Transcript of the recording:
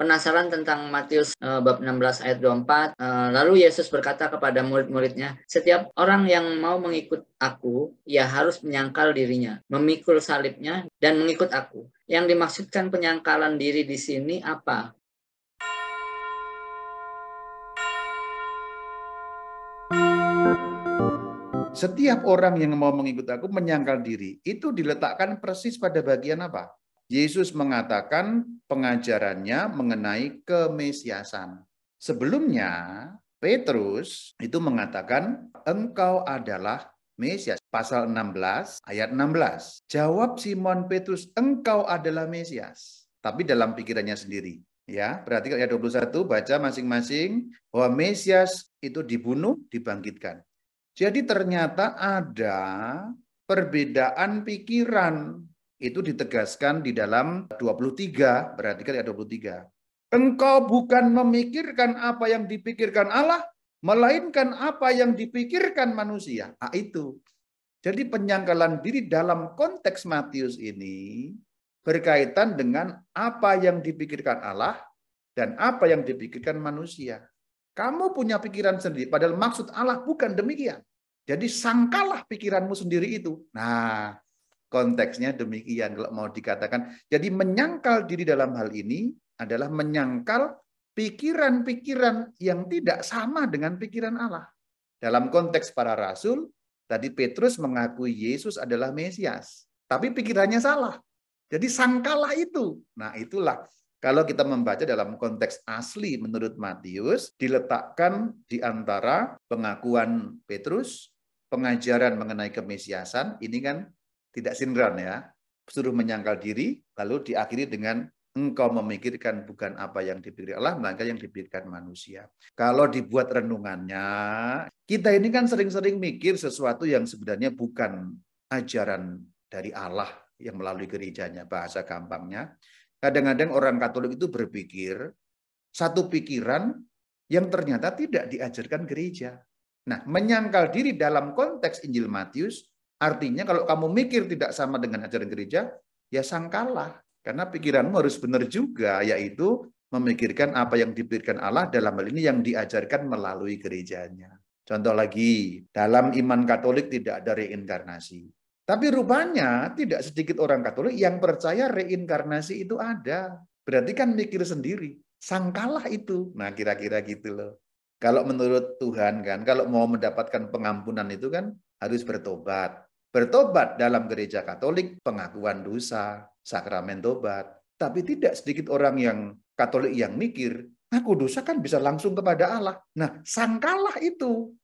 penasaran tentang Matius bab 16 ayat 24. Lalu Yesus berkata kepada murid-muridnya, setiap orang yang mau mengikut aku, ia harus menyangkal dirinya, memikul salibnya, dan mengikut aku. Yang dimaksudkan penyangkalan diri di sini apa? Setiap orang yang mau mengikut aku menyangkal diri. Itu diletakkan persis pada bagian apa? Yesus mengatakan pengajarannya mengenai kemesiasan. Sebelumnya, Petrus itu mengatakan, engkau adalah Mesias. Pasal 16 ayat 16. Jawab Simon Petrus, engkau adalah Mesias. Tapi dalam pikirannya sendiri. Ya, perhatikan ayat 21, baca masing-masing bahwa Mesias itu dibunuh, dibangkitkan. Jadi ternyata ada perbedaan pikiran. Itu ditegaskan di dalam 23, perhatikan ayat 23. Engkau bukan memikirkan apa yang dipikirkan Allah, melainkan apa yang dipikirkan manusia. Nah, itu. Jadi penyangkalan diri dalam konteks Matius ini berkaitan dengan apa yang dipikirkan Allah dan apa yang dipikirkan manusia. Kamu punya pikiran sendiri, padahal maksud Allah bukan demikian. Jadi sangkalah pikiranmu sendiri itu. Nah, konteksnya demikian kalau mau dikatakan. Jadi menyangkal diri dalam hal ini adalah menyangkal pikiran-pikiran yang tidak sama dengan pikiran Allah. Dalam konteks para rasul, tadi Petrus mengakui Yesus adalah Mesias. Tapi pikirannya salah. Jadi sangkalah itu. Nah, itulah. Kalau kita membaca dalam konteks asli menurut Matius, diletakkan di antara pengakuan Petrus, pengajaran mengenai kemesiasan, ini kan tidak sinkron ya. Suruh menyangkal diri, lalu diakhiri dengan engkau memikirkan bukan apa yang dipikirkan Allah, melainkan yang dipikirkan manusia. Kalau dibuat renungannya, kita ini kan sering-sering mikir sesuatu yang sebenarnya bukan ajaran dari Allah yang melalui gerejanya, bahasa gampangnya. Kadang-kadang orang Katolik itu berpikir satu pikiran yang ternyata tidak diajarkan gereja. Nah, menyangkal diri dalam konteks Injil Matius, artinya kalau kamu mikir tidak sama dengan ajaran gereja, ya sangkalah. Karena pikiranmu harus benar juga, yaitu memikirkan apa yang dipikirkan Allah dalam hal ini yang diajarkan melalui gerejanya. Contoh lagi, dalam iman Katolik tidak ada reinkarnasi. Tapi rupanya tidak sedikit orang Katolik yang percaya reinkarnasi itu ada. Berarti kan mikir sendiri. Sangkalah itu. Nah, kira-kira gitu loh. Kalau menurut Tuhan kan, kalau mau mendapatkan pengampunan itu kan harus bertobat. Bertobat dalam gereja Katolik, pengakuan dosa, sakramen tobat. Tapi tidak sedikit orang yang Katolik yang mikir, aku dosa kan bisa langsung kepada Allah. Nah, sangkalah itu.